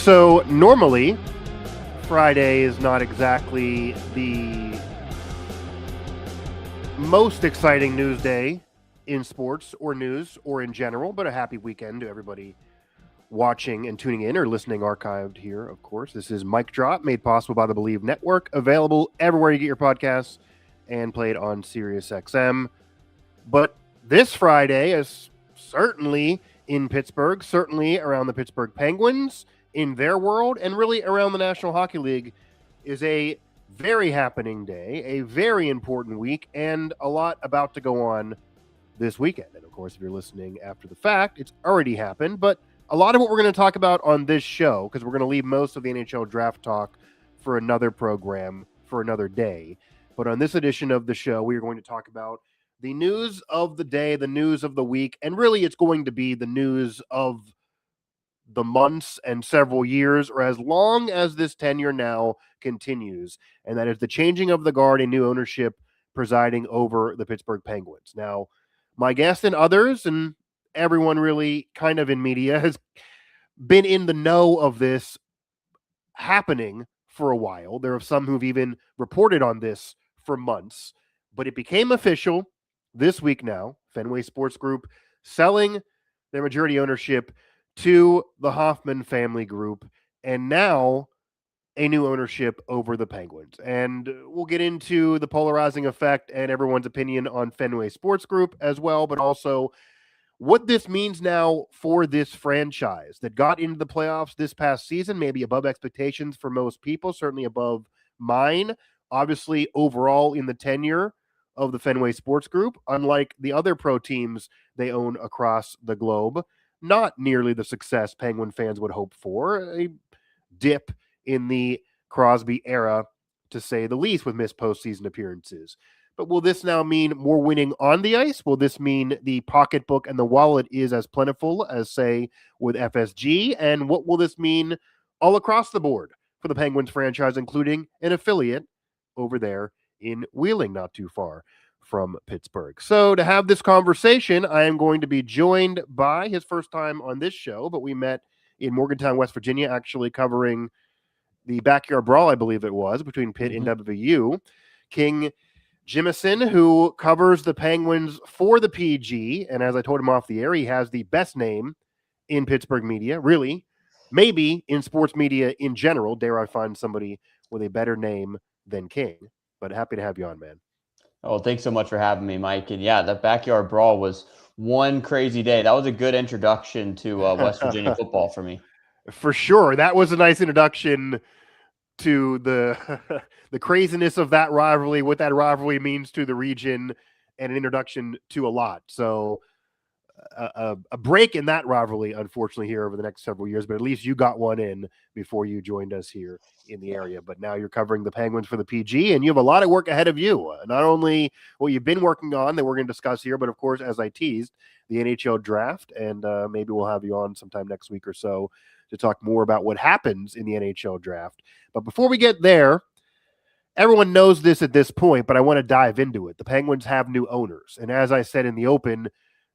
So normally, Friday is not exactly the most exciting news day in sports or news or in general, but a happy weekend to everybody watching and tuning in or listening archived here, of course. This is Mic Drop, made possible by the Believe Network, available everywhere you get your podcasts and played on SiriusXM. But this Friday is certainly in Pittsburgh, certainly around the Pittsburgh Penguins, in their world, and really around the National Hockey League, is a very happening day, a very important week, and a lot about to go on this weekend. And of course, if you're listening after the fact, it's already happened. But a lot of what we're going to talk about on this show, because we're going to leave most of the NHL draft talk for another program, for another day. But on this edition of the show, we are going to talk about the news of the day, the news of the week, and really it's going to be the news of the months and several years, or as long as this tenure now continues, and that is the changing of the guard and new ownership presiding over the Pittsburgh Penguins. Now, my guest and others, and everyone really kind of in media, has been in the know of this happening for a while. There are some who've even reported on this for months, but it became official this week now. Fenway Sports Group selling their majority ownership to the Hoffmann Family Group, and now a new ownership over the Penguins. And we'll get into the polarizing effect and everyone's opinion on Fenway Sports Group as well, but also what this means now for this franchise that got into the playoffs this past season, maybe above expectations for most people, certainly above mine. Obviously, overall in the tenure of the Fenway Sports Group, unlike the other pro teams they own across the globe, not nearly the success Penguin fans would hope for. A dip in the Crosby era, to say the least, with missed postseason appearances. But will this now mean more winning on the ice? Will this mean the pocketbook and the wallet is as plentiful as, say, with FSG? And what will this mean all across the board for the Penguins franchise, including an affiliate over there in Wheeling, not too far from Pittsburgh? So to have this conversation, I am going to be joined by his first time on this show, but we met in Morgantown, West Virginia, actually covering the backyard brawl, I believe it was, between Pitt and WVU. King Jemison, who covers the Penguins for the PG, and as I told him off the air, he has the best name in Pittsburgh media, really, maybe in sports media in general. Dare I find somebody with a better name than King? But happy to have you on, man. Oh, thanks so much for having me, Mike. And yeah, that backyard brawl was one crazy day. That was a good introduction to West Virginia football for me. For sure. That was a nice introduction to the the craziness of that rivalry, what that rivalry means to the region, and an introduction to a lot. So a break in that rivalry, unfortunately, here over the next several years, but at least you got one in before you joined us here in the area. But now you're covering the Penguins for the PG, and you have a lot of work ahead of you. Not only what you've been working on that we're going to discuss here, but of course, as I teased, the NHL draft, and maybe we'll have you on sometime next week or so to talk more about what happens in the NHL draft. But before we get there, everyone knows this at this point, but I want to dive into it. The Penguins have new owners, and as I said in the open,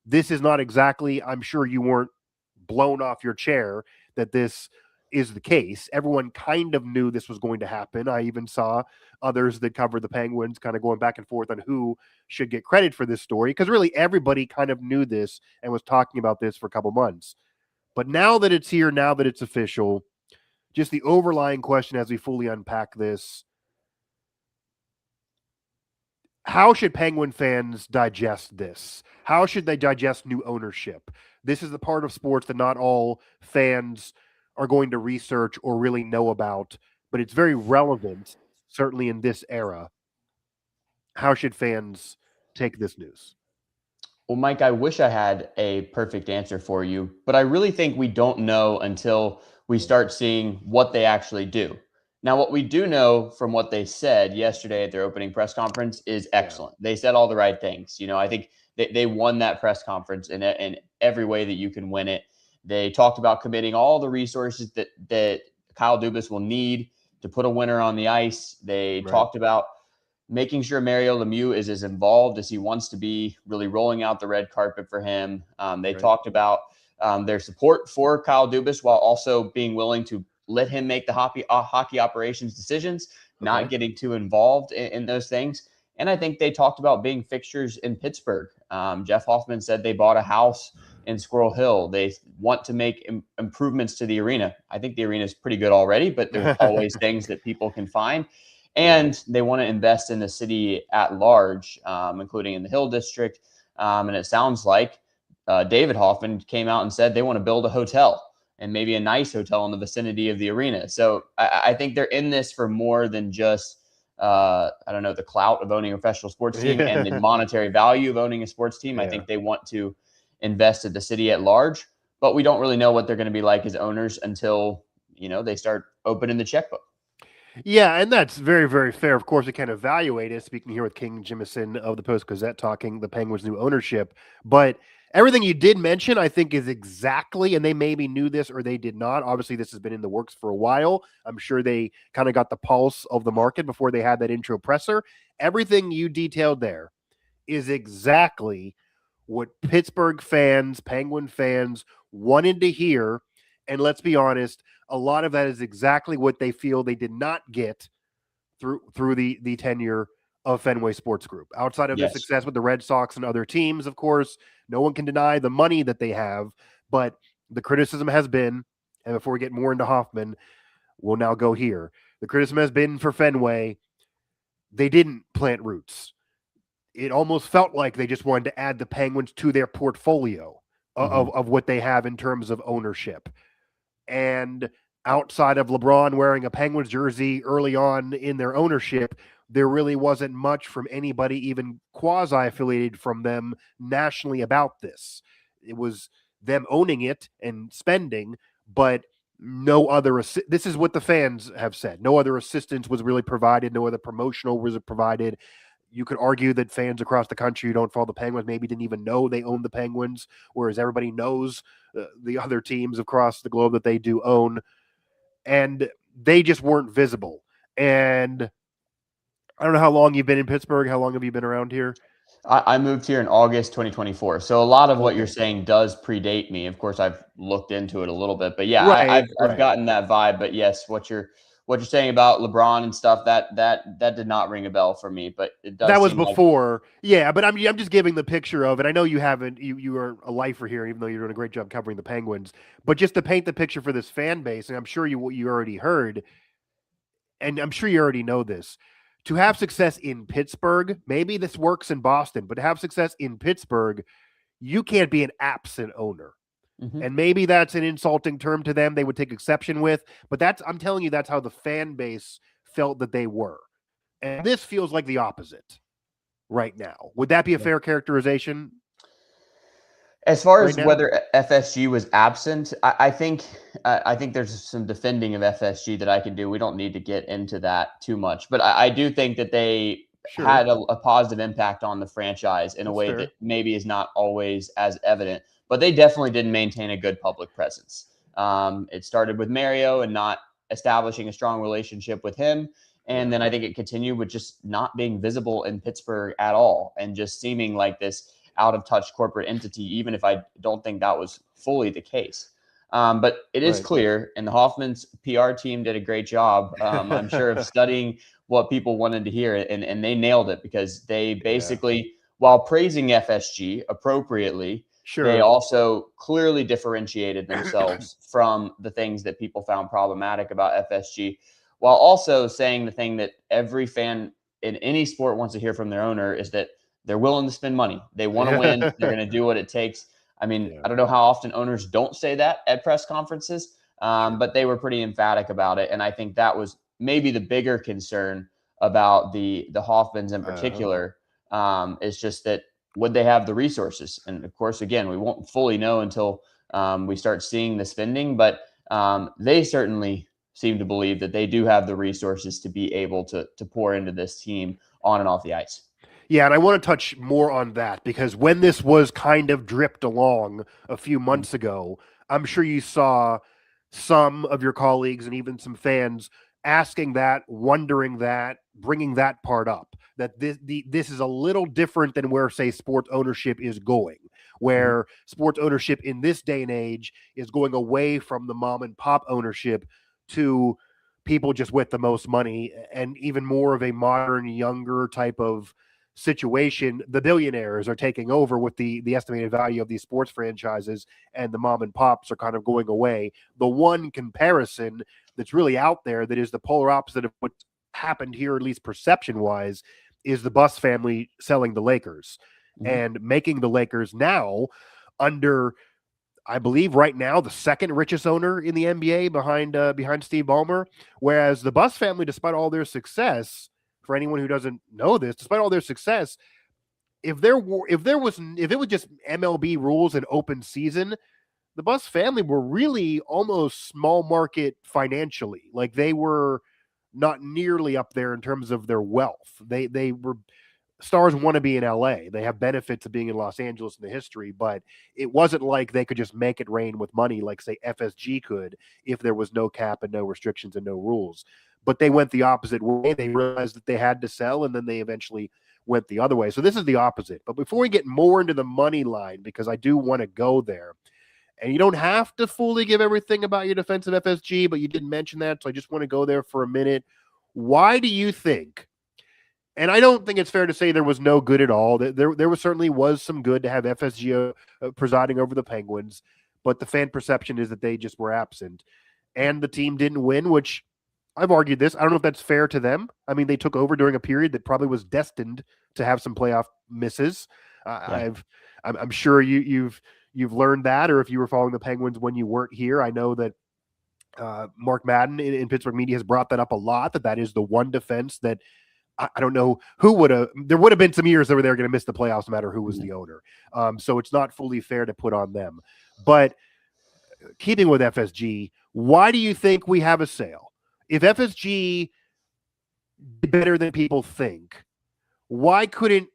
this is not exactly, I'm sure you weren't blown off your chair that this is the case. Everyone kind of knew this was going to happen. I even saw others that covered the Penguins kind of going back and forth on who should get credit for this story, because really everybody kind of knew this and was talking about this for a couple months. But now that it's here, now that it's official, just the overlying question as we fully unpack this, how should Penguin fans digest this? How should they digest new ownership? This is the part of sports that not all fans are going to research or really know about, but it's very relevant, certainly in this era. How should fans take this news? Well, Mike, I wish I had a perfect answer for you, but I really think we don't know until we start seeing what they actually do. Now, what we do know from what they said yesterday at their opening press conference is excellent. Yeah. They said all the right things. You know, I think they won that press conference in every way that you can win it. They talked about committing all the resources that Kyle Dubas will need to put a winner on the ice. They talked about making sure Mario Lemieux is as involved as he wants to be, really rolling out the red carpet for him. They talked about their support for Kyle Dubas while also being willing to let him make the hockey operations decisions, not Okay. getting too involved in those things. And I think they talked about being fixtures in Pittsburgh. Jeff Hoffmann said they bought a house in Squirrel Hill. They want to make improvements to the arena. I think the arena is pretty good already, but there's always things that people can find. And they want to invest in the city at large, including in the Hill District. And it sounds like David Hoffman came out and said they want to build a hotel, and maybe a nice hotel in the vicinity of the arena. So I think they're in this for more than just, I don't know, the clout of owning a professional sports team and the monetary value of owning a sports team. I think they want to invest at the city at large, but we don't really know what they're going to be like as owners until, they start opening the checkbook. Yeah, and that's very, very fair. Of course, we can evaluate it. Speaking here with King Jemison of the Post-Gazette, talking the Penguins' new ownership. But everything you did mention, I think, is exactly, and they maybe knew this or they did not. Obviously, this has been in the works for a while. I'm sure they kind of got the pulse of the market before they had that intro presser. Everything you detailed there is exactly what Pittsburgh fans, Penguin fans wanted to hear. And let's be honest, a lot of that is exactly what they feel they did not get through the tenure of Fenway Sports Group. Outside of their success with the Red Sox and other teams, of course, no one can deny the money that they have. But the criticism has been, and before we get more into Hoffman, we'll now go here. The criticism has been for Fenway, they didn't plant roots. It almost felt like they just wanted to add the Penguins to their portfolio of what they have in terms of ownership. And outside of LeBron wearing a Penguins jersey early on in their ownership, there really wasn't much from anybody, even quasi-affiliated from them nationally about this. It was them owning it and spending, but no other. This is what the fans have said. No other assistance was really provided. No other promotional was provided. You could argue that fans across the country who don't follow the Penguins maybe didn't even know they owned the Penguins, whereas everybody knows the other teams across the globe that they do own, and they just weren't visible. And I don't know how long you've been in Pittsburgh. How long have you been around here? I moved here in August 2024. So a lot of what you're saying does predate me. Of course, I've looked into it a little bit, but yeah, I've gotten that vibe. But yes, what you're saying about LeBron and stuff, that did not ring a bell for me. But it does. That was before, yeah. But I'm just giving the picture of it. I know you haven't. You are a lifer here, even though you're doing a great job covering the Penguins. But just to paint the picture for this fan base, and I'm sure you already heard, and I'm sure you already know this. To have success in Pittsburgh, maybe this works in Boston, but to have success in Pittsburgh, you can't be an absent owner. And maybe that's an insulting term to them they would take exception with, but I'm telling you, that's how the fan base felt that they were. And this feels like the opposite right now. Would that be a fair characterization? As far as whether FSG was absent, I think there's some defending of FSG that I can do. We don't need to get into that too much, but I do think that they had a positive impact on the franchise in a way that maybe is not always as evident. But they definitely didn't maintain a good public presence. It started with Mario and not establishing a strong relationship with him. And then I think it continued with just not being visible in Pittsburgh at all and just seeming like this out of touch corporate entity, even if I don't think that was fully the case. But it is clear, and the Hoffman's PR team did a great job, I'm sure, of studying what people wanted to hear. And they nailed it because they basically, while praising FSG appropriately, they also clearly differentiated themselves from the things that people found problematic about FSG, while also saying the thing that every fan in any sport wants to hear from their owner is that they're willing to spend money. They want to win. They're going to do what it takes. I mean, I don't know how often owners don't say that at press conferences, but they were pretty emphatic about it. And I think that was maybe the bigger concern about the Hoffmans in particular, is just that would they have the resources? And of course, again, we won't fully know until we start seeing the spending, but they certainly seem to believe that they do have the resources to be able to pour into this team on and off the ice. Yeah, and I want to touch more on that because when this was kind of dripped along a few months ago, I'm sure you saw some of your colleagues and even some fans asking that, wondering that, bringing that part up, that this is a little different than where, say, sports ownership is going, where sports ownership in this day and age is going away from the mom and pop ownership to people just with the most money, and even more of a modern, younger type of situation. The billionaires are taking over with the estimated value of these sports franchises, and the mom and pops are kind of going away. The one comparison that's really out there that is the polar opposite of what's happened here, at least perception wise, is the Buss family selling the Lakers and making the Lakers now under, I believe right now, the second richest owner in the NBA behind Steve Ballmer. Whereas the Buss family, despite all their success, for anyone who doesn't know this, despite all their success, if it was just MLB rules and open season, the Buss family were really almost small market financially. Like, they were not nearly up there in terms of their wealth. They were stars want to be in LA. They have benefits of being in Los Angeles in the history, but it wasn't like they could just make it rain with money like, say, FSG could if there was no cap and no restrictions and no rules. But they went the opposite way. They realized that they had to sell, and then they eventually went the other way. So this is the opposite. But before we get more into the money line, because I do want to go there, and you don't have to fully give everything about your defensive FSG, but you did mention that, so I just want to go there for a minute. Why do you think, and I don't think it's fair to say there was no good at all. There was certainly was some good to have FSG presiding over the Penguins, but the fan perception is that they just were absent, and the team didn't win, which I've argued this. I don't know if that's fair to them. I mean, they took over during a period that probably was destined to have some playoff misses. I'm sure you've learned that, or if you were following the Penguins when you weren't here, I know that Mark Madden in Pittsburgh media has brought that up a lot, that is the one defense that I don't know who there would have been some years that they were going to miss the playoffs no matter who was the owner. So it's not fully fair to put on them. But keeping with FSG, why do you think we have a sale? If FSG did better than people think, why couldn't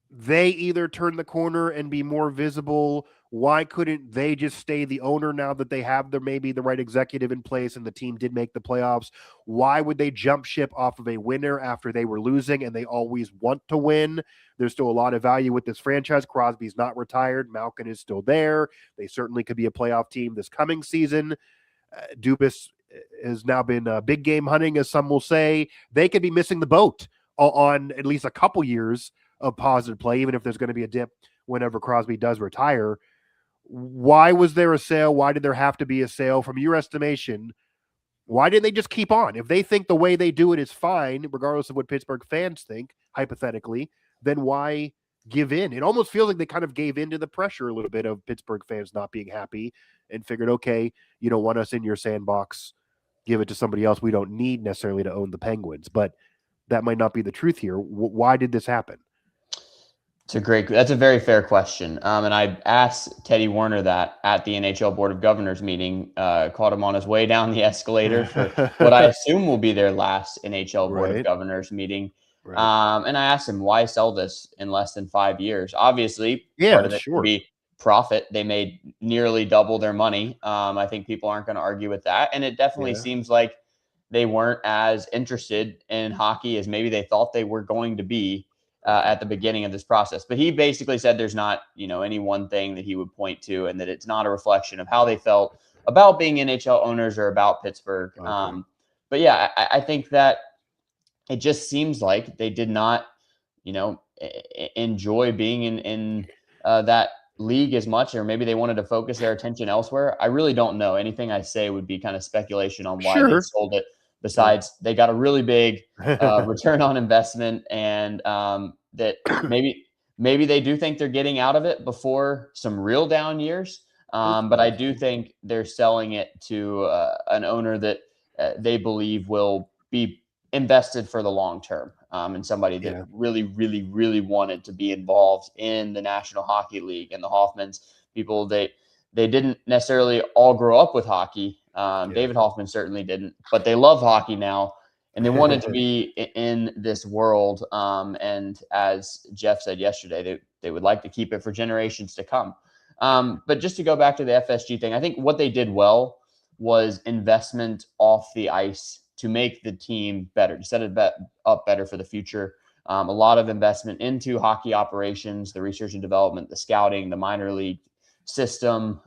they either turn the corner and be more visible? Why couldn't they just stay the owner now that they have maybe the right executive in place and the team did make the playoffs? Why would they jump ship off of a winner after they were losing and they always want to win? There's still a lot of value with this franchise. Crosby's not retired. Malkin is still there. They certainly could be a playoff team this coming season. Dubas has now been big game hunting, as some will say. They could be missing the boat on at least a couple years of positive play, even if there's going to be a dip whenever Crosby does retire. Why was there a sale? Why did there have to be a sale? From your estimation, why didn't they just keep on? If they think the way they do it is fine, regardless of what Pittsburgh fans think, hypothetically, then why give in? It almost feels like they kind of gave in to the pressure a little bit of Pittsburgh fans not being happy and figured, okay, you don't want us in your sandbox, give it to somebody else. We don't need necessarily to own the Penguins. But that might not be the truth here. Why did this happen? That's a very fair question. And I asked Teddy Werner that at the NHL Board of Governors meeting, caught him on his way down the escalator for what I assume will be their last NHL Board of Governors meeting. Right. And I asked him, why sell this in less than 5 years? Obviously, part of it would be profit. They made nearly double their money. I think people aren't going to argue with that. And it definitely seems like they weren't as interested in hockey as maybe they thought they were going to be at the beginning of this process. But he basically said there's not, any one thing that he would point to, and that it's not a reflection of how they felt about being NHL owners or about Pittsburgh. Okay. But yeah, I think that it just seems like they did not, enjoy being in that league as much, or maybe they wanted to focus their attention elsewhere. I really don't know. Anything I say would be kind of speculation on why they sold it. Besides, they got a really big return on investment, and that maybe they do think they're getting out of it before some real down years. But I do think they're selling it to an owner that they believe will be invested for the long term, and somebody that really, really, really wanted to be involved in the National Hockey League. And the Hoffmans, people, they didn't necessarily all grow up with hockey. David Hoffman certainly didn't, but they love hockey now, and they wanted to be in this world. And as Jeff said yesterday, they would like to keep it for generations to come. But just to go back to the FSG thing, I think what they did well was investment off the ice to make the team better, to set it up better for the future. A lot of investment into hockey operations, the research and development, the scouting, the minor league system,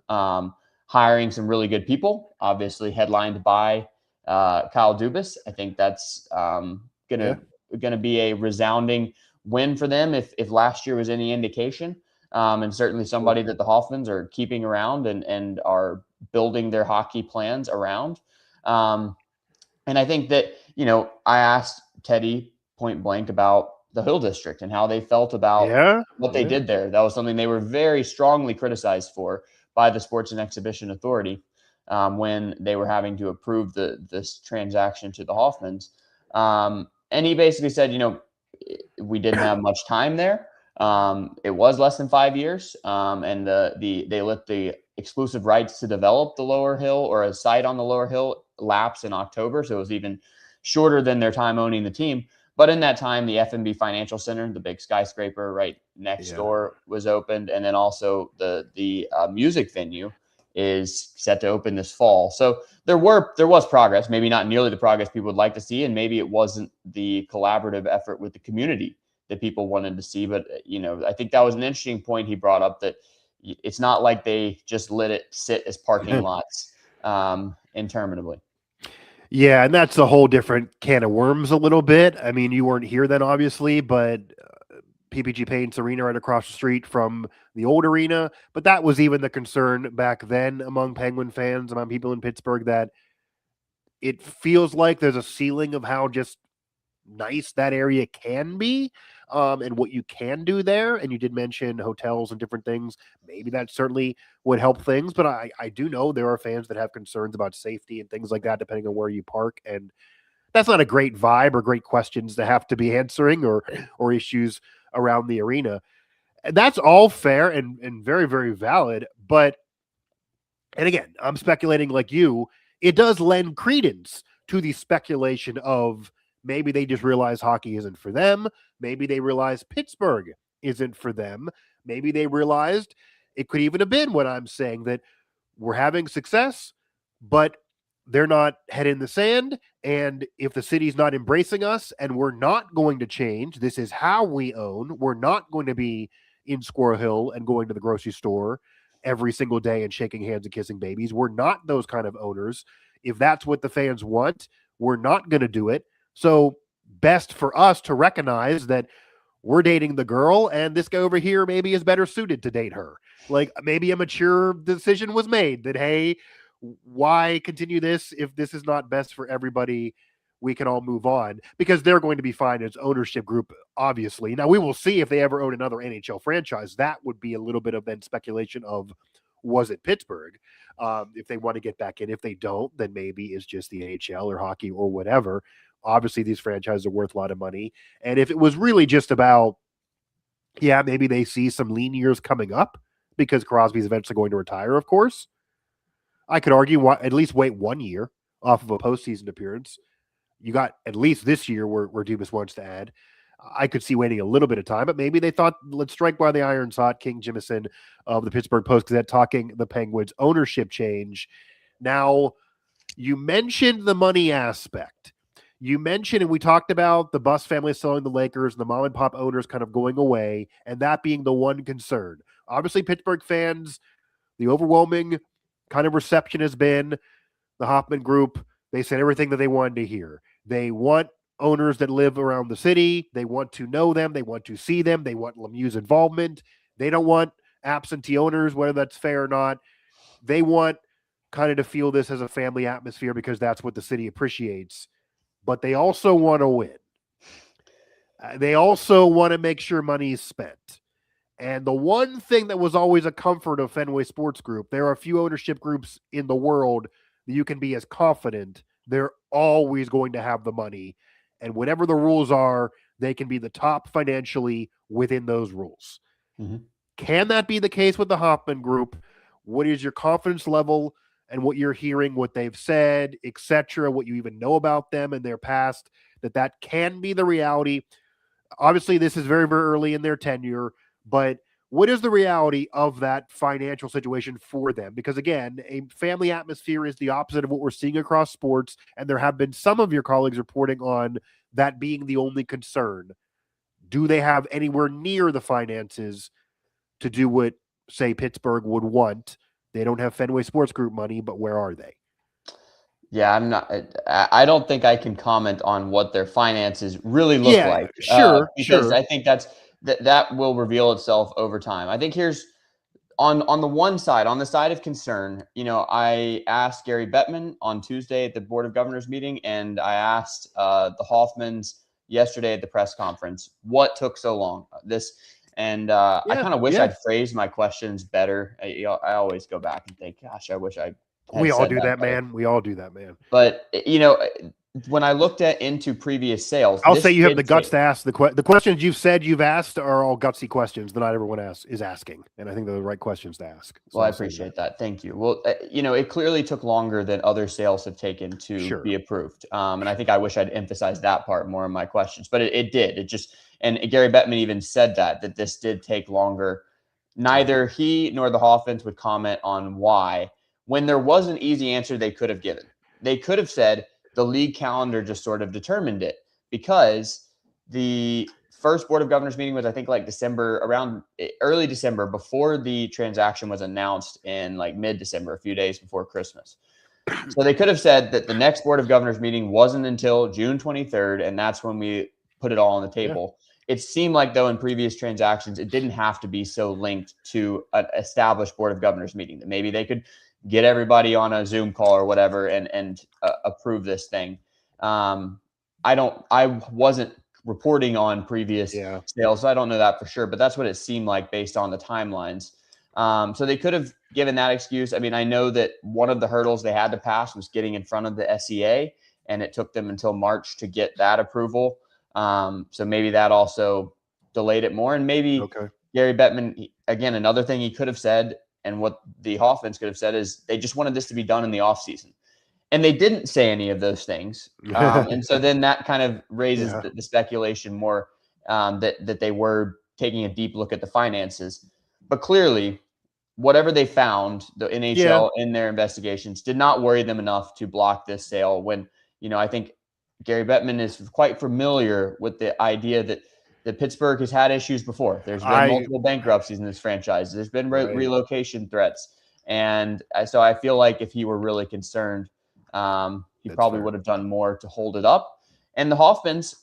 hiring some really good people, obviously headlined by Kyle Dubas. I think that's gonna be a resounding win for them if last year was any indication. And certainly somebody that the Hoffmans are keeping around and are building their hockey plans around. And I think that, I asked Teddy point blank about the Hill District and how they felt about what they did there. That was something they were very strongly criticized for by the Sports and Exhibition Authority when they were having to approve this transaction to the Hoffmans. And he basically said, we didn't have much time there. It was less than 5 years, and they let the exclusive rights to develop the lower hill or a site on the lower hill lapse in October, so it was even shorter than their time owning the team. But in that time, the FNB Financial Center, the big skyscraper right next door, was opened, and then also the music venue is set to open this fall. So there was progress, maybe not nearly the progress people would like to see, and maybe it wasn't the collaborative effort with the community that people wanted to see. But, I think that was an interesting point he brought up, that it's not like they just let it sit as parking lots interminably. Yeah, and that's a whole different can of worms a little bit. I mean, you weren't here then, obviously, but PPG Paints Arena right across the street from the old arena. But that was even the concern back then among Penguin fans, among people in Pittsburgh, that it feels like there's a ceiling of how just nice that area can be, and what you can do there. And you did mention hotels and different things. Maybe that certainly would help things, but I do know there are fans that have concerns about safety and things like that, depending on where you park. And that's not a great vibe or great questions to have to be answering, or issues around the arena. And that's all fair and very, very valid. But, and again, I'm speculating like you, it does lend credence to the speculation of maybe they just realize hockey isn't for them. Maybe they realize Pittsburgh isn't for them. Maybe they realized it could even have been what I'm saying, that we're having success, but they're not head in the sand. And if the city's not embracing us and we're not going to change, this is how we own. We're not going to be in Squirrel Hill and going to the grocery store every single day and shaking hands and kissing babies. We're not those kind of owners. If that's what the fans want, we're not going to do it. So best for us to recognize that we're dating the girl and this guy over here maybe is better suited to date her. Like, maybe a mature decision was made that, hey, why continue this if this is not best for everybody? We can all move on, because they're going to be fine as ownership group, obviously. Now, we will see if they ever own another NHL franchise. That would be a little bit of then speculation of, was it Pittsburgh? If they want to get back in. If they don't, then maybe it's just the AHL or hockey or whatever. Obviously, these franchises are worth a lot of money. And if it was really just about, maybe they see some lean years coming up because Crosby's eventually going to retire, of course, I could argue at least wait 1 year off of a postseason appearance. You got at least this year where Dubas wants to add. I could see waiting a little bit of time, but maybe they thought, let's strike while the iron's hot. King Jemison of the Pittsburgh Post-Gazette talking the Penguins ownership change. Now, you mentioned the money aspect. You mentioned, and we talked about the Bus family selling the Lakers and the mom and pop owners kind of going away, and that being the one concern. Obviously, Pittsburgh fans, the overwhelming kind of reception has been the Hoffmann Group. They said everything that they wanted to hear. They want owners that live around the city. They want to know them. They want to see them. They want Lemieux's involvement. They don't want absentee owners, whether that's fair or not. They want kind of to feel this as a family atmosphere because that's what the city appreciates. But they also want to win. They also want to make sure money is spent. And the one thing that was always a comfort of Fenway Sports Group, there are a few ownership groups in the world that you can be as confident they're always going to have the money. And whatever the rules are, they can be the top financially within those rules. Mm-hmm. Can that be the case with the Hoffmann Group? What is your confidence level and what you're hearing, what they've said, etc., what you even know about them and their past, that can be the reality? Obviously, this is very, very early in their tenure, but what is the reality of that financial situation for them? Because again, a family atmosphere is the opposite of what we're seeing across sports. And there have been some of your colleagues reporting on that being the only concern. Do they have anywhere near the finances to do what, say, Pittsburgh would want? They don't have Fenway Sports Group money, but where are they? Yeah, I'm not. I don't think I can comment on what their finances really look Yeah, like, sure, because sure. I think that will reveal itself over time. I think here's on the one side, on the side of concern. I asked Gary Bettman on Tuesday at the Board of Governors meeting, and I asked the Hoffmans yesterday at the press conference, what took so long? I Yeah, kind of wish yeah. I'd phrased my questions better. I always go back and think, gosh, I wish I had We all said do that that, better. man. We all do that, man. But when I looked into previous sales, I'll say this you have the did guts take. to ask the questions you've said you've asked are all gutsy questions that not everyone is asking, and I think they're the right questions to ask. So Well, I I'll say that. appreciate that. Thank you. Well, it clearly took longer than other sales have taken to Sure. be approved. And I think I wish I'd emphasized that part more in my questions, but it did. And Gary Bettman even said that this did take longer. Neither he nor the Hoffmans would comment on why, when there was an easy answer they could have given. They could have said the league calendar just sort of determined it, because the first Board of Governors meeting was, I think, like December, around early December, before the transaction was announced in like mid-December, a few days before Christmas. So they could have said that the next Board of Governors meeting wasn't until June 23rd, and that's when we put it all on the Yeah. table. It seemed like, though, in previous transactions, it didn't have to be so linked to an established Board of Governors meeting, that maybe they could get everybody on a Zoom call or whatever and approve this thing. I wasn't reporting on previous Yeah. sales, so I don't know that for sure, but that's what it seemed like based on the timelines. So they could have given that excuse. I mean, I know that one of the hurdles they had to pass was getting in front of the SEA, and it took them until March to get that approval. So maybe that also delayed it more. And maybe Okay. Gary Bettman, again, another thing he could have said, and what the Hoffmans could have said, is they just wanted this to be done in the offseason. And they didn't say any of those things. And so then that kind of raises Yeah. the speculation more, that they were taking a deep look at the finances. But clearly, whatever they found, the Yeah. NHL in their investigations did not worry them enough to block this sale. When, I think Gary Bettman is quite familiar with the idea that Pittsburgh has had issues before. There's been I multiple bankruptcies in this franchise. There's been right. relocation threats. And so I feel like if he were really concerned, he That's probably fair. would have done more to hold it up. And the Hoffmans,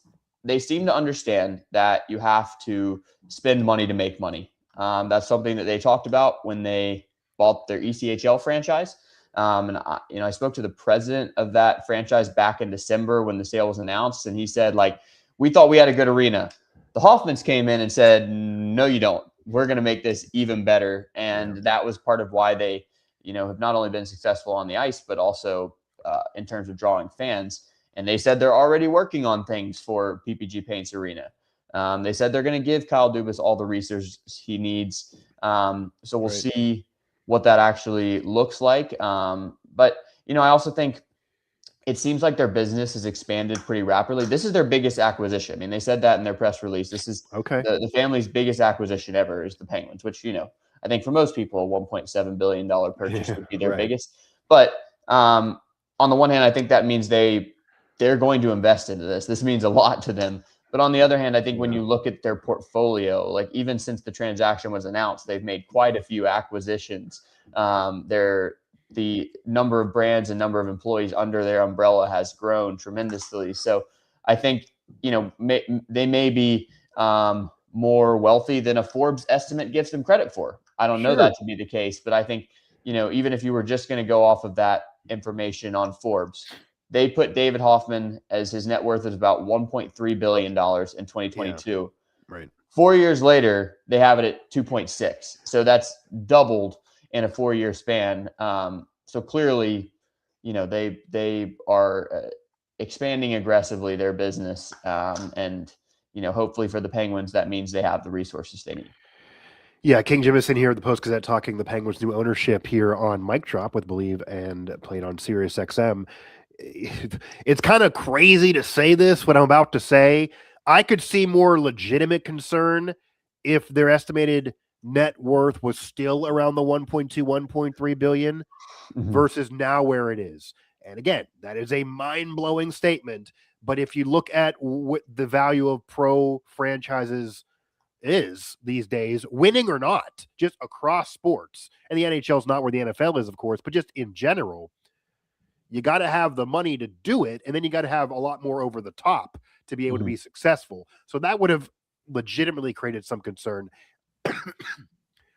they seem to understand that you have to spend money to make money. That's something that they talked about when they bought their ECHL franchise. I spoke to the president of that franchise back in December when the sale was announced, and he said, like, we thought we had a good arena. The Hoffmans came in and said, no, you don't. We're going to make this even better. And that was part of why they, have not only been successful on the ice, but also in terms of drawing fans. And they said they're already working on things for PPG Paints Arena. They said they're going to give Kyle Dubas all the resources he needs. So we'll see what that actually looks like. But, I also think it seems like their business has expanded pretty rapidly. This is their biggest acquisition. I mean, they said that in their press release. This is Okay. the family's biggest acquisition ever, is the Penguins, which, I think for most people, a $1.7 billion purchase would be their biggest. But on the one hand, I think that means they're going to invest into this. This means a lot to them. But on the other hand, I think when you look at their portfolio, like even since the transaction was announced, they've made quite a few acquisitions. The number of brands and number of employees under their umbrella has grown tremendously. So I think, they may be more wealthy than a Forbes estimate gives them credit for. I don't know Sure. that to be the case, but I think, even if you were just going to go off of that information on Forbes, they put David Hoffman as his net worth is about $1.3 billion in 2022. Right. 4 years later, they have it at 2.6. So that's doubled in a 4-year span. So clearly, they are expanding aggressively their business. And, hopefully for the Penguins, that means they have the resources they need. Yeah, King Jemison here at the Post-Gazette talking the Penguins' new ownership here on Mic Drop with Believe and played on Sirius XM. It's kind of crazy to say this, what I'm about to say. I could see more legitimate concern if their estimated net worth was still around the 1.2, 1.3 billion versus now where it is. And again, that is a mind-blowing statement. But if you look at what the value of pro franchises is these days, winning or not, just across sports. And the NHL is not where the NFL is, of course, but just in general, You got to have the money to do it, and then you got to have a lot more over the top to be able to be successful. So that would have legitimately created some concern.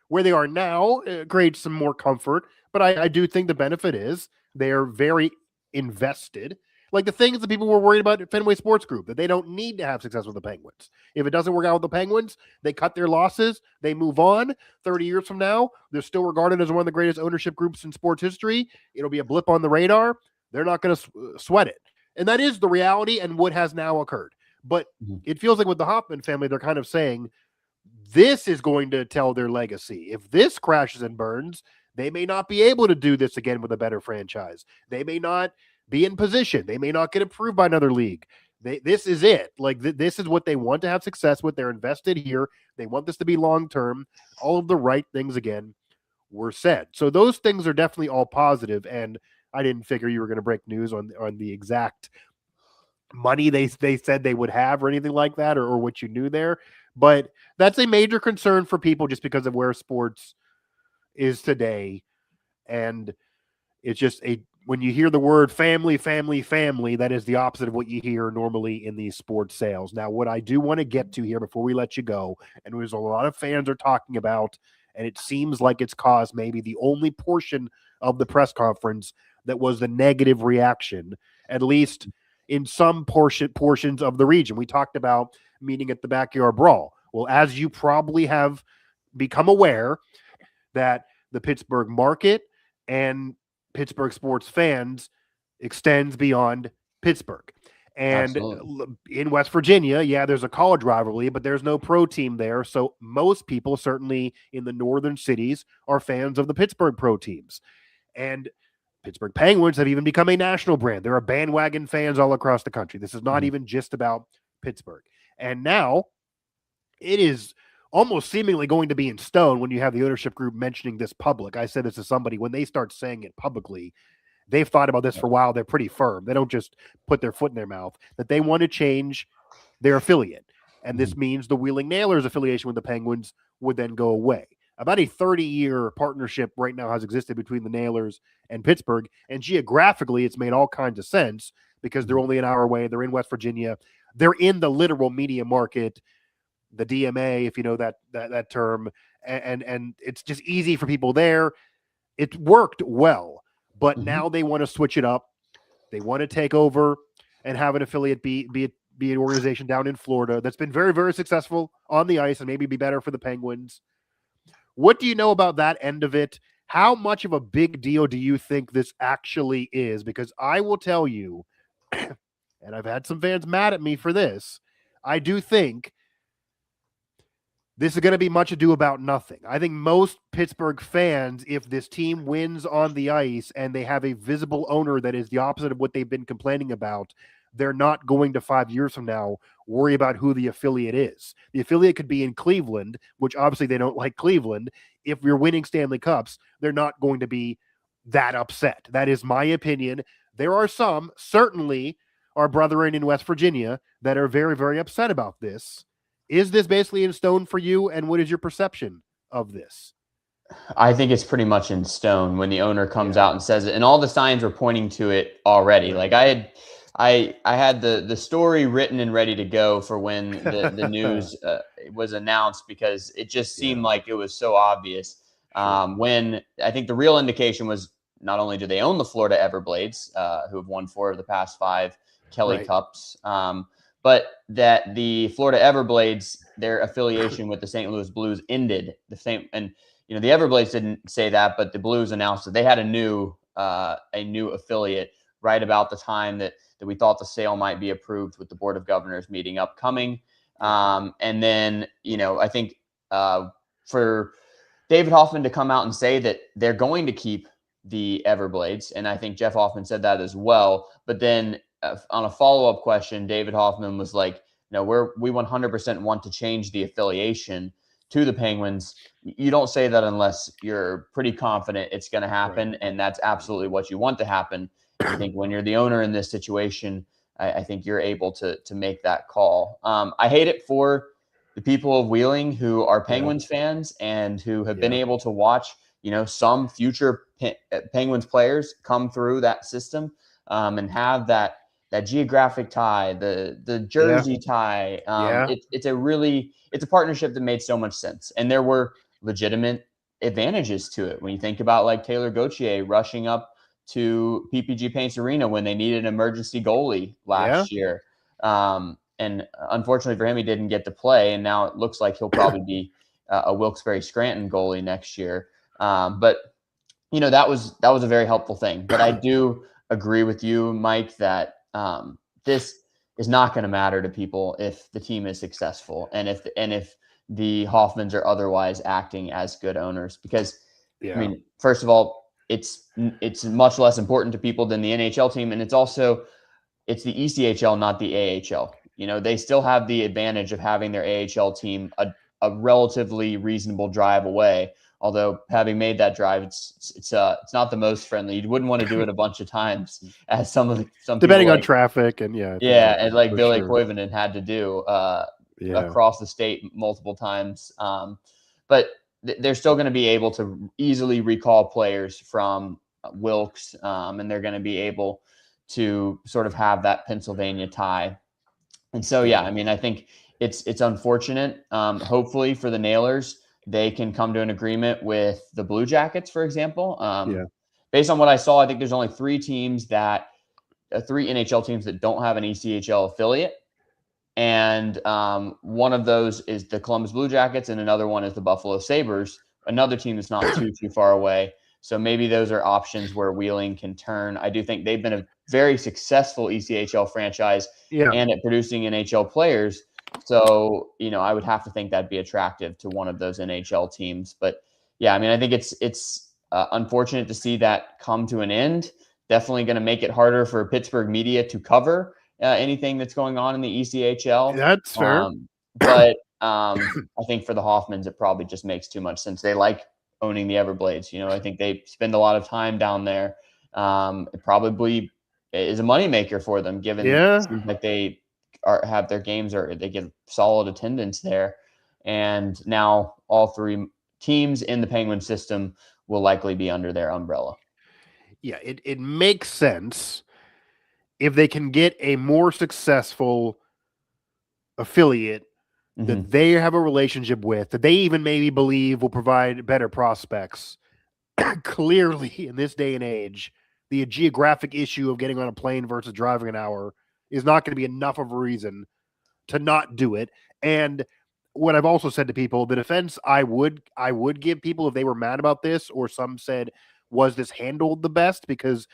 Where they are now creates some more comfort, but I do think the benefit is they're very invested. Like the things that people were worried about at Fenway Sports Group, that they don't need to have success with the Penguins. If it doesn't work out with the Penguins, they cut their losses, they move on. 30 years from now, they're still regarded as one of the greatest ownership groups in sports history. It'll be a blip on the radar. They're not going to sweat it. And that is the reality and what has now occurred. But it feels like with the Hoffmann family, they're kind of saying this is going to tell their legacy. If this crashes and burns, they may not be able to do this again with a better franchise. They may not be in position. They may not get approved by another league. This is it. Like this is what they want to have success with. They're invested here. They want this to be long-term. All of the right things, again, were said. So those things are definitely all positive. And I didn't figure you were going to break news on the exact money they said they would have or anything like that, or what you knew there. But that's a major concern for people just because of where sports is today. And it's just when you hear the word family, that is the opposite of what you hear normally in these sports sales. Now, what I do want to get to here before we let you go, and there's a lot of fans are talking about, and it seems like it's caused maybe the only portion of the press conference that was the negative reaction, at least in some portions of the region. We talked about meeting at the Backyard Brawl. Well, as you probably have become aware, that the Pittsburgh market and Pittsburgh sports fans extends beyond Pittsburgh. And in West Virginia, yeah, there's a college rivalry, but there's no pro team there. So most people, certainly in the northern cities, are fans of the Pittsburgh pro teams. And Pittsburgh Penguins have even become a national brand. There are bandwagon fans all across the country. This is not even just about Pittsburgh. And now it is almost seemingly going to be in stone when you have the ownership group mentioning this public. I said this to somebody, when they start saying it publicly, they've thought about this for a while. They're pretty firm. They don't just put their foot in their mouth, that they want to change their affiliate. And this means the Wheeling Nailers affiliation with the Penguins would then go away. About a 30-year partnership right now has existed between the Nailers and Pittsburgh. And geographically, it's made all kinds of sense because they're only an hour away. They're in West Virginia. They're in the literal media market, the DMA, if you know that term. And it's just easy for people there. It worked well, but now they want to switch it up. They want to take over and have an affiliate be an organization down in Florida that's been very, very successful on the ice and maybe be better for the Penguins. What do you know about that end of it? How much of a big deal do you think this actually is? Because I will tell you, and I've had some fans mad at me for this, I do think this is going to be much ado about nothing. I think most Pittsburgh fans, if this team wins on the ice and they have a visible owner that is the opposite of what they've been complaining about, they're not going to 5 years from now worry about who the affiliate is. The affiliate could be in Cleveland, which obviously they don't like Cleveland. If you're winning Stanley Cups, they're not going to be that upset. That is my opinion. There are some, certainly our brethren in West Virginia, that are very, very upset about this. Is this basically in stone for you, and what is your perception of this? I think it's pretty much in stone when the owner comes out and says it, and all the signs were pointing to it already. Like I had the story written and ready to go for when the news was announced, because it just seemed like it was so obvious. When I think the real indication was, not only do they own the Florida Everblades, who have won 4 of the past 5 Kelly Cups, but that the Florida Everblades, their affiliation with the St. Louis Blues ended the same. And, you know, the Everblades didn't say that, but the Blues announced that they had a new affiliate right about the time that we thought the sale might be approved, with the Board of Governors meeting upcoming. And then, you know, I think for David Hoffmann to come out and say that they're going to keep the Everblades, and I think Jeff Hoffman said that as well. But then on a follow-up question, David Hoffman was like, no, we 100% want to change the affiliation to the Penguins. You don't say that unless you're pretty confident it's going to happen, and that's absolutely what you want to happen. I think when you're the owner in this situation, I think you're able to make that call. I hate it for the people of Wheeling who are Penguins fans and who have been able to watch, you know, some future Penguins players come through that system and have that geographic tie, the jersey tie. It's a partnership that made so much sense, and there were legitimate advantages to it when you think about like Taylor Gauthier rushing up to PPG Paints Arena when they needed an emergency goalie last year. And unfortunately for him, he didn't get to play, and now it looks like he'll probably be a Wilkes-Barre Scranton goalie next year. But that was a very helpful thing. But I do agree with you, Mike, that this is not going to matter to people if the team is successful and if the Hoffmans are otherwise acting as good owners. Because I mean, first of all, it's much less important to people than the NHL team, and it's the ECHL, not the AHL. They still have the advantage of having their AHL team a relatively reasonable drive away. Although having made that drive, it's not the most friendly. You wouldn't want to do it a bunch of times, as some depending on traffic and and like Billy Koivunen had to do across the state multiple times. But they're still going to be able to easily recall players from Wilkes, and they're going to be able to sort of have that Pennsylvania tie. And so, I mean, I think it's unfortunate. Hopefully for the Nailers, they can come to an agreement with the Blue Jackets, for example. Based on what I saw, I think there's only three NHL teams that don't have an ECHL affiliate. And one of those is the Columbus Blue Jackets, and another one is the Buffalo Sabres, another team that's not too far away. So maybe those are options where Wheeling can turn. I do think they've been a very successful ECHL franchise and at producing NHL players. So, I would have to think that'd be attractive to one of those NHL teams. But I mean, I think it's unfortunate to see that come to an end. Definitely going to make it harder for Pittsburgh media to cover anything that's going on in the ECHL. That's fair. But I think for the Hoffmans, it probably just makes too much sense. They like owning the Everblades. I think they spend a lot of time down there. It probably is a moneymaker for them, given it seems like they have their games, or they get solid attendance there. And now all three teams in the Penguin system will likely be under their umbrella. Yeah, it makes sense if they can get a more successful affiliate that they have a relationship with, that they even maybe believe will provide better prospects. Clearly, in this day and age, the geographic issue of getting on a plane versus driving an hour is not going to be enough of a reason to not do it. And what I've also said to people, the defense I would give people if they were mad about this, or some said, was this handled the best? Because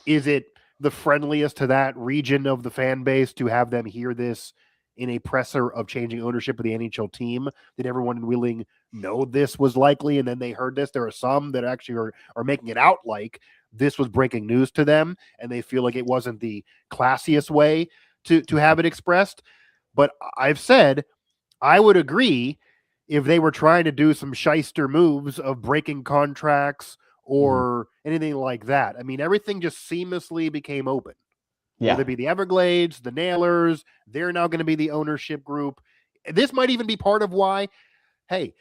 is it the friendliest to that region of the fan base to have them hear this in a presser of changing ownership of the NHL team? Did everyone in Wheeling know this was likely, and then they heard this? There are some that actually are making it out like this was breaking news to them, and they feel like it wasn't the classiest way to have it expressed. But I've said I would agree if they were trying to do some shyster moves of breaking contracts or anything like that. I mean, everything just seamlessly became open. Whether it be the Everglades, the Nailers, they're now going to be the ownership group. This might even be part of why, hey,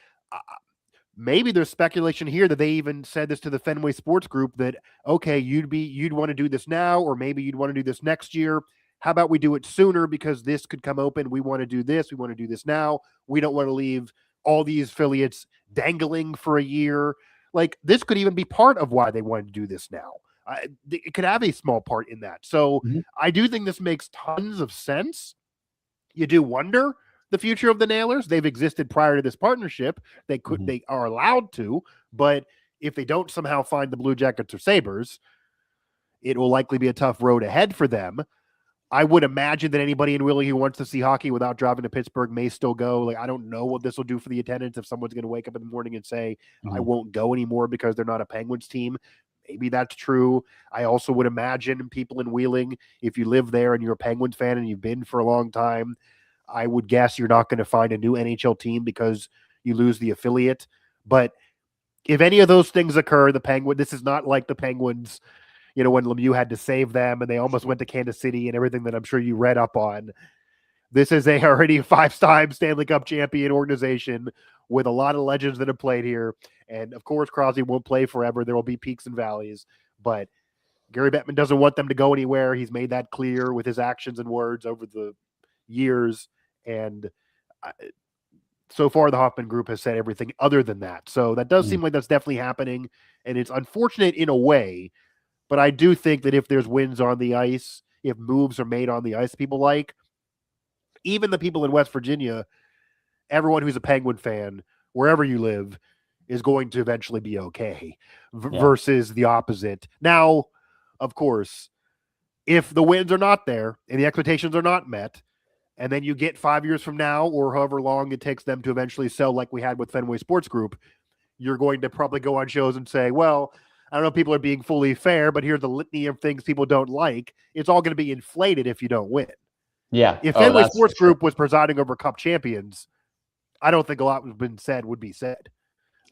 maybe there's speculation here that they even said this to the Fenway Sports Group that, okay, you'd want to do this now, or maybe you'd want to do this next year. How about we do it sooner because this could come open? We want to do this. We want to do this now. We don't want to leave all these affiliates dangling for a year. Like, this could even be part of why they wanted to do this now. It could have a small part in that. So I do think this makes tons of sense. You do wonder the future of the Nailers. They've existed prior to this partnership. They are allowed to, but if they don't somehow find the Blue Jackets or Sabres, it will likely be a tough road ahead for them. I would imagine that anybody in Wheeling who wants to see hockey without driving to Pittsburgh may still go. Like, I don't know what this will do for the attendance if someone's going to wake up in the morning and say, I won't go anymore because they're not a Penguins team. Maybe that's true. I also would imagine people in Wheeling, if you live there and you're a Penguins fan and you've been for a long time, I would guess you're not going to find a new NHL team because you lose the affiliate. But if any of those things occur, this is not like the Penguins, when Lemieux had to save them and they almost went to Kansas City and everything that I'm sure you read up on. This is a already 5-time Stanley Cup champion organization with a lot of legends that have played here. And of course, Crosby won't play forever. There will be peaks and valleys, but Gary Bettman doesn't want them to go anywhere. He's made that clear with his actions and words over the years. And so far, the Hoffmann Group has said everything other than that. So that does seem like that's definitely happening. And it's unfortunate in a way, but I do think that if there's wins on the ice, if moves are made on the ice, people like, even the people in West Virginia, everyone who's a Penguin fan, wherever you live, is going to eventually be okay versus the opposite. Now, of course, if the wins are not there and the expectations are not met, and then you get 5 years from now or however long it takes them to eventually sell like we had with Fenway Sports Group, you're going to probably go on shows and say, well, I don't know if people are being fully fair, but here's the litany of things people don't like. It's all going to be inflated if you don't win. Yeah. If Fenway Sports Group was presiding over Cup champions, I don't think a lot would be said.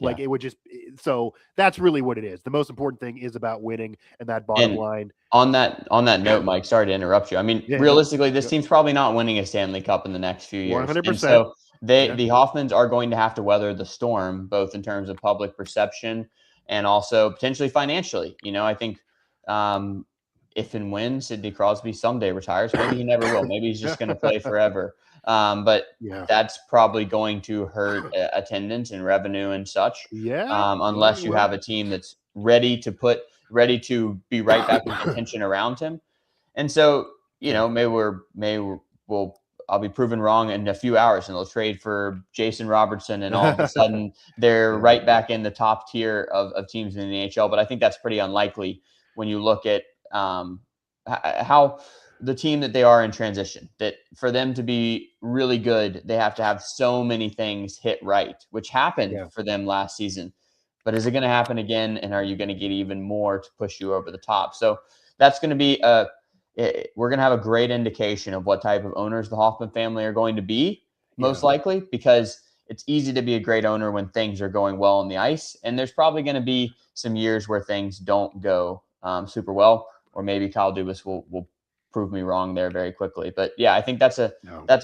Like it would just, so that's really what it is. The most important thing is about winning and that bottom line. On that note, Mike, sorry to interrupt you. I mean, realistically, this team's probably not winning a Stanley Cup in the next few years. 100%. And so the Hoffmans are going to have to weather the storm, both in terms of public perception and also potentially financially. You know, I think if and when Sidney Crosby someday retires, maybe he never will. Maybe he's just going to play forever. But that's probably going to hurt attendance and revenue and such. Unless you have a team that's ready to be right back in contention around him. And so, you know, I'll be proven wrong in a few hours and they'll trade for Jason Robertson and all of a sudden they're right back in the top tier of teams in the NHL. But I think that's pretty unlikely when you look at how the team that they are in transition, that for them to be really good, they have to have so many things hit right, which happened for them last season. But is it going to happen again? And are you going to get even more to push you over the top? So that's going to be we're going to have a great indication of what type of owners the Hoffmann family are going to be, most likely, because it's easy to be a great owner when things are going well on the ice. And there's probably going to be some years where things don't go super well, or maybe Kyle Dubas will prove me wrong there very quickly. But yeah, I think that's a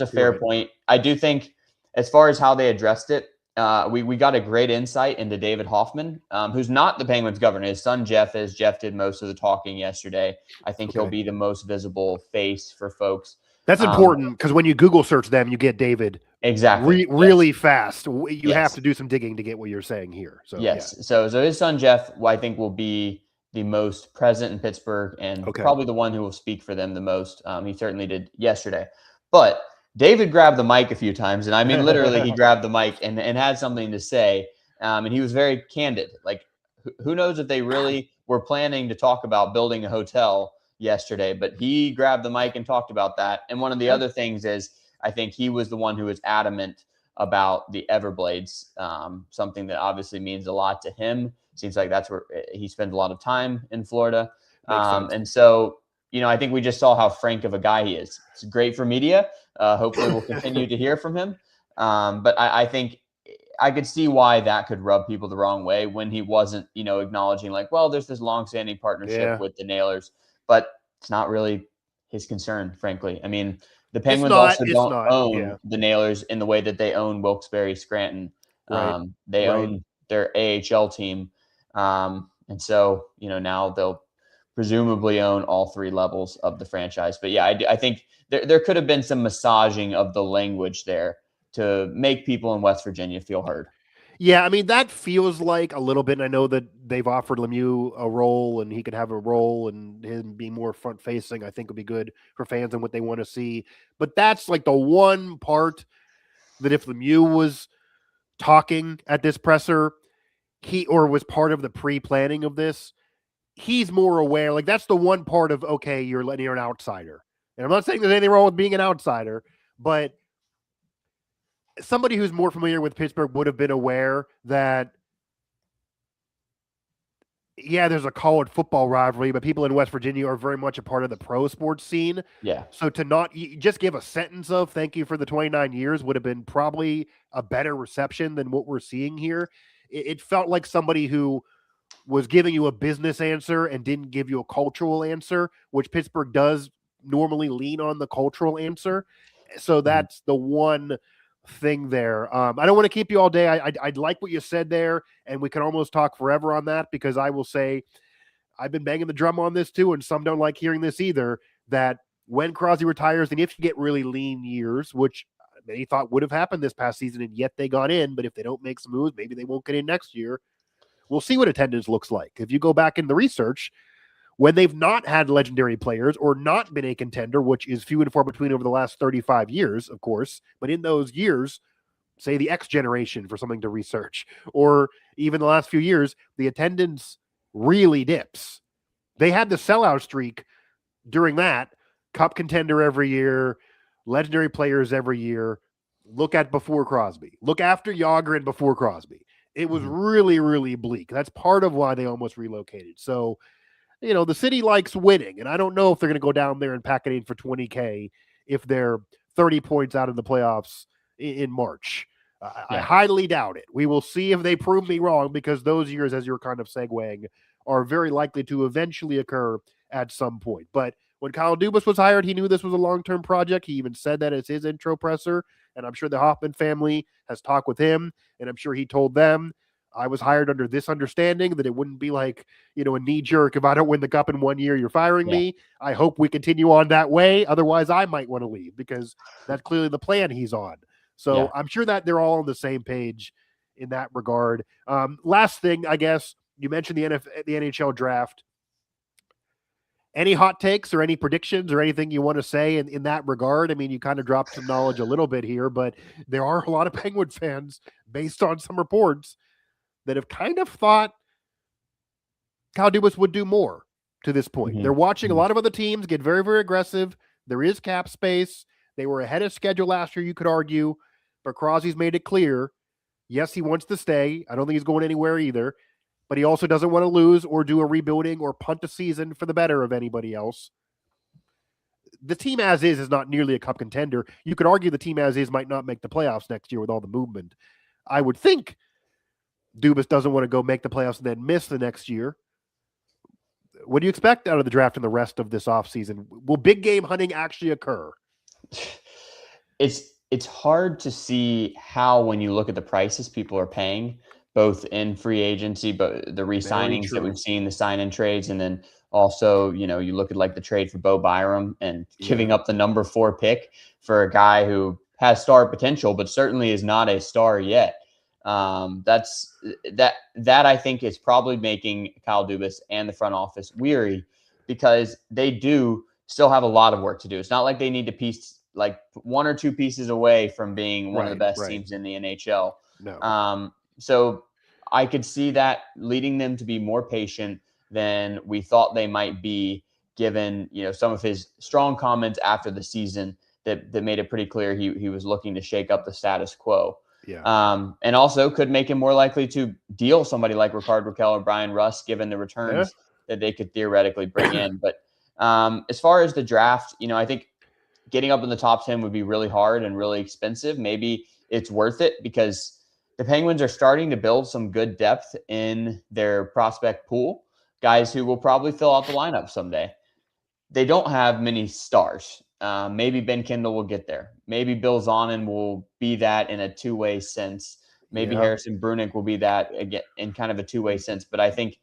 fair point. I do think as far as how they addressed it, we got a great insight into David Hoffmann, who's not the Penguins governor. His son, Jeff, is. Jeff did most of the talking yesterday. I think he'll be the most visible face for folks. That's important because when you Google search them, you get David really fast. You have to do some digging to get what you're saying here. So So his son, Jeff, I think will be the most present in Pittsburgh and probably the one who will speak for them the most. He certainly did yesterday. But David grabbed the mic a few times, and I mean, literally, he grabbed the mic and had something to say. And he was very candid. Like, who knows if they really were planning to talk about building a hotel yesterday, but he grabbed the mic and talked about that. And one of the other things is, I think he was the one who was adamant about the Everblades, something that obviously means a lot to him. Seems like that's where he spends a lot of time in Florida. And so, you know, I think we just saw how frank of a guy he is. It's great for media. Hopefully we'll continue to hear from him. But I think I could see why that could rub people the wrong way when he wasn't, you know, acknowledging like, well, there's this longstanding partnership with the Nailers, but it's not really his concern, frankly. I mean, the Penguins also don't own the Nailers in the way that they own Wilkes-Barre Scranton. They own their AHL team. And so, you know, now they'll presumably own all three levels of the franchise. But yeah, I think there could have been some massaging of the language there to make people in West Virginia feel heard. Yeah, I mean, that feels like a little bit, and I know that they've offered Lemieux a role, and he could have a role, and him being more front-facing, I think would be good for fans and what they want to see. But that's like the one part that if Lemieux was talking at this presser, or was part of the pre-planning of this, he's more aware. Like, that's the one part of, okay, you're an outsider. And I'm not saying there's anything wrong with being an outsider, but somebody who's more familiar with Pittsburgh would have been aware that, yeah, there's a college football rivalry, but people in West Virginia are very much a part of the pro sports scene. Yeah. So to not just give a sentence of thank you for the 29 years would have been probably a better reception than what we're seeing here. It felt like somebody who was giving you a business answer and didn't give you a cultural answer, which Pittsburgh does normally lean on the cultural answer. So that's the one thing there. I don't want to keep you all day. I'd like what you said there, and we can almost talk forever on that, because I will say I've been banging the drum on this too, and some don't like hearing this either, that when Crosby retires, and if you get really lean years, which many thought would have happened this past season, and yet they got in, but if they don't make some moves, maybe they won't get in next year. We'll see what attendance looks like. If you go back in the research, when they've not had legendary players or not been a contender, which is few and far between over the last 35 years, of course, but in those years, say the X generation for something to research, or even the last few years, the attendance really dips. They had the sellout streak during that, cup contender every year, legendary players every year. Look at before Crosby. Look after Yager and before Crosby. It was really, really bleak. That's part of why they almost relocated. So, the city likes winning, and I don't know if they're going to go down there and pack it in for $20K if they're 30 points out of the playoffs in March. I highly doubt it. We will see if they prove me wrong, because those years, as you're kind of segueing, are very likely to eventually occur at some point. But when Kyle Dubas was hired, he knew this was a long-term project. He even said that as his intro presser, and I'm sure the Hoffmann family has talked with him, and I'm sure he told them, I was hired under this understanding that it wouldn't be like, a knee jerk. If I don't win the cup in 1 year, you're firing me. I hope we continue on that way. Otherwise, I might want to leave, because that's clearly the plan he's on. So I'm sure that they're all on the same page in that regard. Last thing, I guess, you mentioned the NHL draft. Any hot takes or any predictions or anything you want to say in that regard? I mean, you kind of dropped some knowledge a little bit here, but there are a lot of Penguin fans, based on some reports, that have kind of thought Kyle Dubas would do more to this point. They're watching a lot of other teams get very, very aggressive. There is cap space. They were ahead of schedule last year, you could argue, but Crosby's made it clear, yes, he wants to stay. I don't think he's going anywhere either, but he also doesn't want to lose or do a rebuilding or punt a season for the better of anybody else. The team as is not nearly a cup contender. You could argue the team as is might not make the playoffs next year with all the movement. I would think Dubas doesn't want to go make the playoffs and then miss the next year. What do you expect out of the draft and the rest of this offseason? Will big game hunting actually occur? It's hard to see how, when you look at the prices people are paying, both in free agency, but the re-signings that we've seen, the sign-in trades, and then also, you look at like the trade for Bo Byram and giving up the number 4 pick for a guy who has star potential, but certainly is not a star yet. That I think is probably making Kyle Dubas and the front office weary, because they do still have a lot of work to do. It's not like they need to piece like 1 or 2 pieces away from being one of the best teams in the NHL. No. So I could see that leading them to be more patient than we thought they might be, given, some of his strong comments after the season that made it pretty clear he was looking to shake up the status quo. And also could make him more likely to deal somebody like Rickard Rakell or Brian Rust, given the returns that they could theoretically bring in. But as far as the draft, I think getting up in the top 10 would be really hard and really expensive. Maybe it's worth it, because the Penguins are starting to build some good depth in their prospect pool, guys who will probably fill out the lineup someday. They don't have many stars. Maybe Ben Kendall will get there. Maybe Bill Zonin will be that in a two-way sense. Maybe Harrison Brunick will be that again in kind of a two-way sense. But I think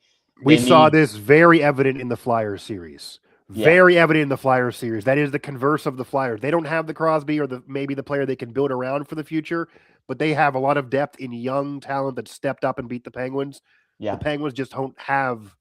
we saw this very evident in the Flyers series. Very evident in the Flyers series. That is the converse of the Flyers. They don't have the Crosby or maybe the player they can build around for the future, but they have a lot of depth in young talent that stepped up and beat the Penguins. The Penguins just don't have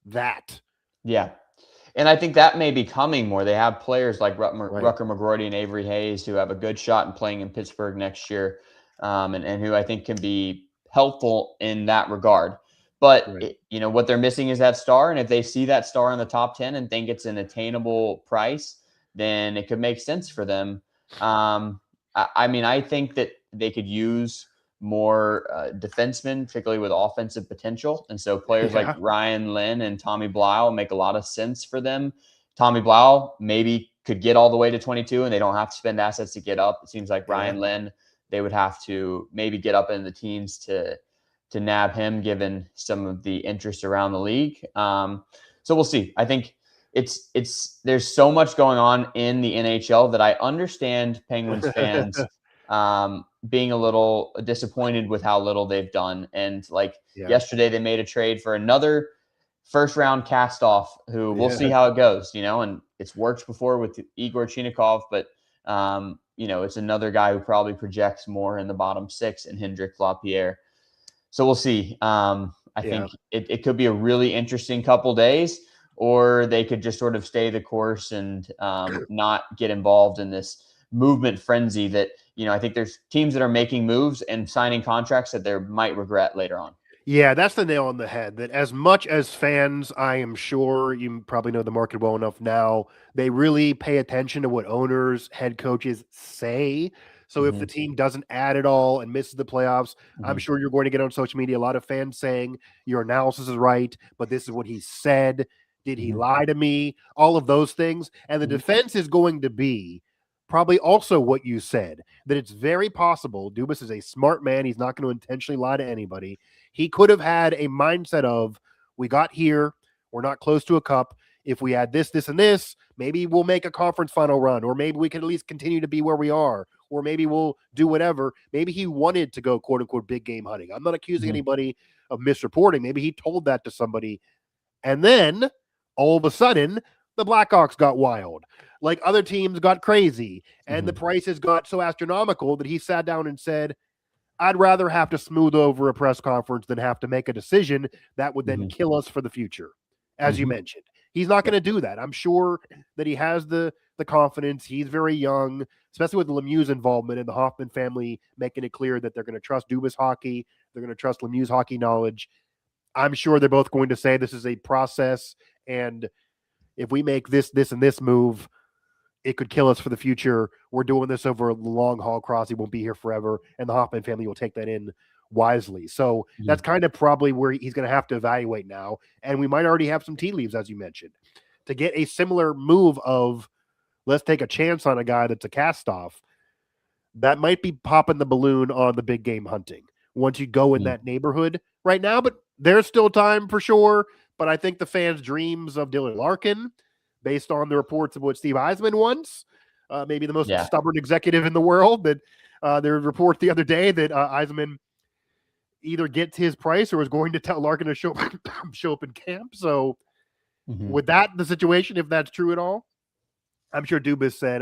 that. And I think that may be coming more. They have players like Rucker McGroarty and Avery Hayes who have a good shot in playing in Pittsburgh next year, and who I think can be helpful in that regard. But, what they're missing is that star. And if they see that star in the top 10 and think it's an attainable price, then it could make sense for them. I think that they could use more defensemen, particularly with offensive potential. And so players like Ryan Lynn and Tommy Blau make a lot of sense for them. Tommy Blau maybe could get all the way to 22 and they don't have to spend assets to get up. It seems like Ryan Lynn, they would have to maybe get up in the teens to nab him, given some of the interest around the league. So we'll see. I think there's so much going on in the NHL that I understand Penguins fans being a little disappointed with how little they've done. And like Yeah. yesterday, they made a trade for another first round cast off who we'll see how it goes, and it's worked before with Igor Chinikov, but it's another guy who probably projects more in the bottom six in Hendrik Lapierre. So we'll see. I think it could be a really interesting couple days, or they could just sort of stay the course and not get involved in this movement frenzy that, I think there's teams that are making moves and signing contracts that they might regret later on. Yeah, that's the nail on the head. That as much as fans, I am sure you probably know the market well enough now, they really pay attention to what owners, head coaches say. So if the team doesn't add it all and misses the playoffs, I'm sure you're going to get on social media a lot of fans saying your analysis is right, but this is what he said. Did he lie to me? All of those things. And the defense is going to be probably also what you said, that it's very possible. Dubas is a smart man. He's not going to intentionally lie to anybody. He could have had a mindset of, we got here, we're not close to a cup. If we add this, this, and this, maybe we'll make a conference final run, or maybe we can at least continue to be where we are, or maybe we'll do whatever. Maybe he wanted to go, quote unquote, big game hunting. I'm not accusing anybody of misreporting. Maybe he told that to somebody. And then all of a sudden, the Blackhawks got wild. Like other teams got crazy, and the prices got so astronomical that he sat down and said, I'd rather have to smooth over a press conference than have to make a decision that would then kill us for the future, as you mentioned. He's not going to do that. I'm sure that he has the confidence. He's very young, especially with Lemieux's involvement and the Hoffmann family making it clear that they're going to trust Dubas hockey. They're going to trust Lemieux's hockey knowledge. I'm sure they're both going to say this is a process, and if we make this, this, and this move, it could kill us for the future. We're doing this over a long haul. Crosby won't be here forever, and the Hoffman family will take that in wisely. So that's kind of probably where he's going to have to evaluate now. And we might already have some tea leaves, as you mentioned, to get a similar move of let's take a chance on a guy that's a cast off. That might be popping the balloon on the big game hunting once you go in that neighborhood right now. But there's still time for sure. But I think the fans' dreams of Dylan Larkin, based on the reports of what Steve Eisman wants, maybe the most stubborn executive in the world, that there was a report the other day that Eisman either gets his price or is going to tell Larkin to show up in camp. So with that, the situation, if that's true at all, I'm sure Dubas said,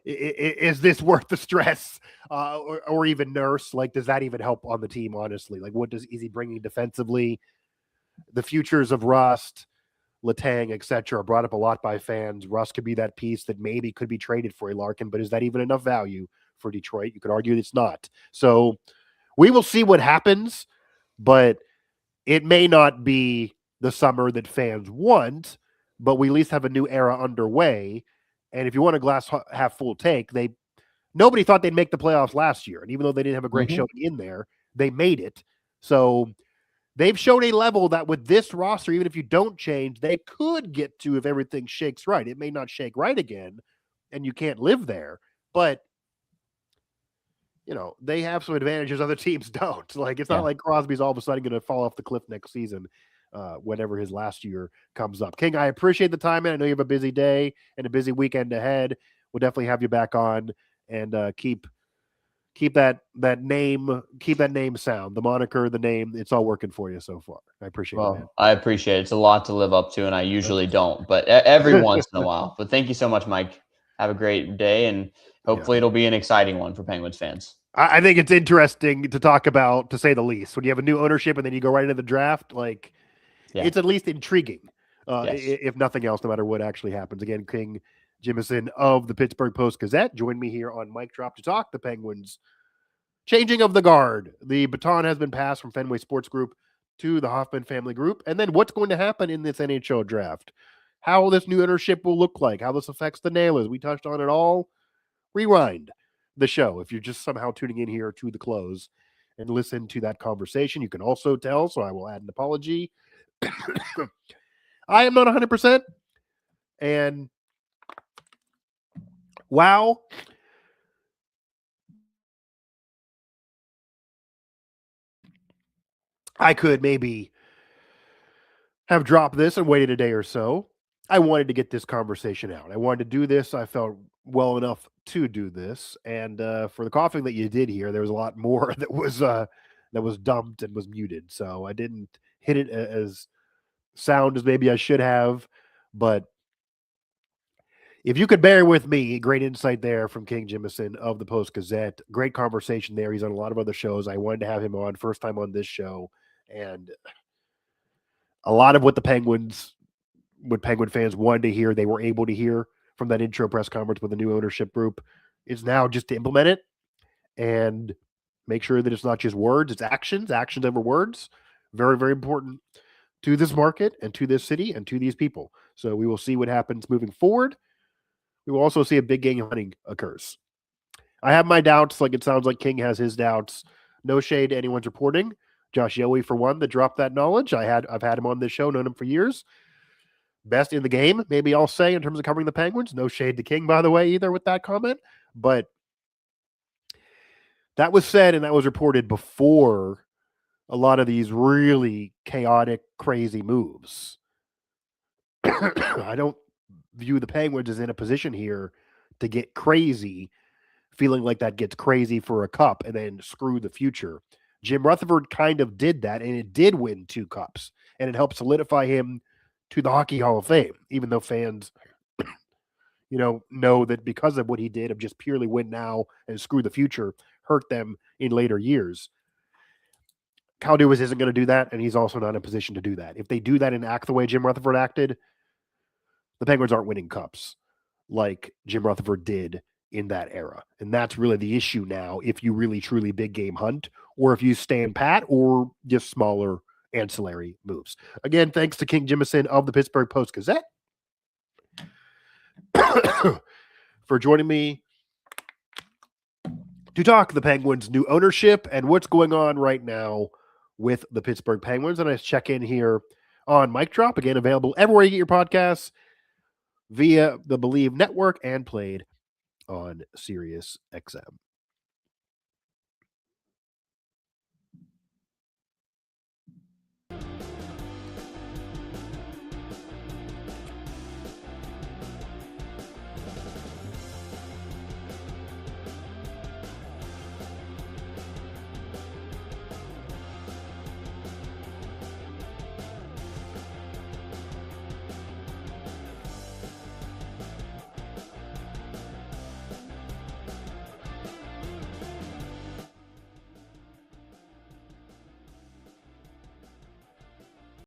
is this worth the stress or even Nurse? Like, does that even help on the team, honestly? Like, is he bringing defensively? The futures of Rust, Letang, etc., are brought up a lot by fans. Rust could be that piece that maybe could be traded for a Larkin, but is that even enough value for Detroit? You could argue it's not. So we will see what happens, but it may not be the summer that fans want, but we at least have a new era underway. And if you want a glass half full take, nobody thought they'd make the playoffs last year. And even though they didn't have a great showing in there, they made it. So they've shown a level that with this roster, even if you don't change, they could get to if everything shakes right. It may not shake right again, and you can't live there, but they have some advantages other teams don't. Like, it's not like Crosby's all of a sudden going to fall off the cliff next season whenever his last year comes up. King, I appreciate the time, man. I know you have a busy day and a busy weekend ahead. We'll definitely have you back on and keep that name sound, the moniker, the name. It's all working for you so far. I appreciate it, man. I appreciate it. It's a lot to live up to, and I usually don't, but every once in a while. But thank you so much, Mike. Have a great day, and hopefully it'll be an exciting one for Penguins fans. I think it's interesting to talk about, to say the least. When you have a new ownership and then you go right into the draft, it's at least intriguing, if nothing else, no matter what actually happens. Again, King Jemison of the Pittsburgh Post-Gazette joined me here on Mic Drop to talk the Penguins changing of the guard. The baton has been passed from Fenway Sports Group to the Hoffmann Family Group. And then what's going to happen in this NHL draft? How this new ownership will look like, how this affects the Nailers. We touched on it all. Rewind the show if you're just somehow tuning in here to the close and listen to that conversation. You can also tell, so I will add an apology. I am not 100%. And wow, I could maybe have dropped this and waited a day or so. I wanted to get this conversation out. I wanted to do this. I felt well enough to do this. And for the coughing that you did hear, there was a lot more that was dumped and was muted. So I didn't hit it as sound as maybe I should have. But if you could bear with me, great insight there from King Jemison of the Post-Gazette. Great conversation there. He's on a lot of other shows. I wanted to have him on, first time on this show. And a lot of what Penguin fans wanted to hear, they were able to hear from that intro press conference with the new ownership group, is now just to implement it and make sure that it's not just words, it's actions over words. Very, very important to this market and to this city and to these people. So we will see what happens moving forward. We will also see a big game hunting occurs. I have my doubts, like it sounds like King has his doubts. No shade to anyone's reporting. Josh Yowie, for one, that dropped that knowledge. I've had him on this show, known him for years. Best in the game, maybe I'll say, in terms of covering the Penguins. No shade to King, by the way, either with that comment. But that was said and that was reported before a lot of these really chaotic, crazy moves. I don't view the Penguins as in a position here to get crazy, feeling like that gets crazy for a cup and then screw the future. Jim Rutherford kind of did that, and it did win 2 cups, and it helped solidify him to the Hockey Hall of Fame, even though fans, know that because of what he did of just purely win now and screw the future, hurt them in later years. Kyle Dubas isn't going to do that, and he's also not in a position to do that. If they do that and act the way Jim Rutherford acted, the Penguins aren't winning cups like Jim Rutherford did in that era. And that's really the issue now, if you really truly big game hunt, or if you stand pat, or just smaller ancillary moves. Again, thanks to King Jemison of the Pittsburgh Post-Gazette for joining me to talk the Penguins' new ownership and what's going on right now with the Pittsburgh Penguins. And I check in here on Mic Drop, again available everywhere you get your podcasts, via the Believe Network and played on Sirius XM.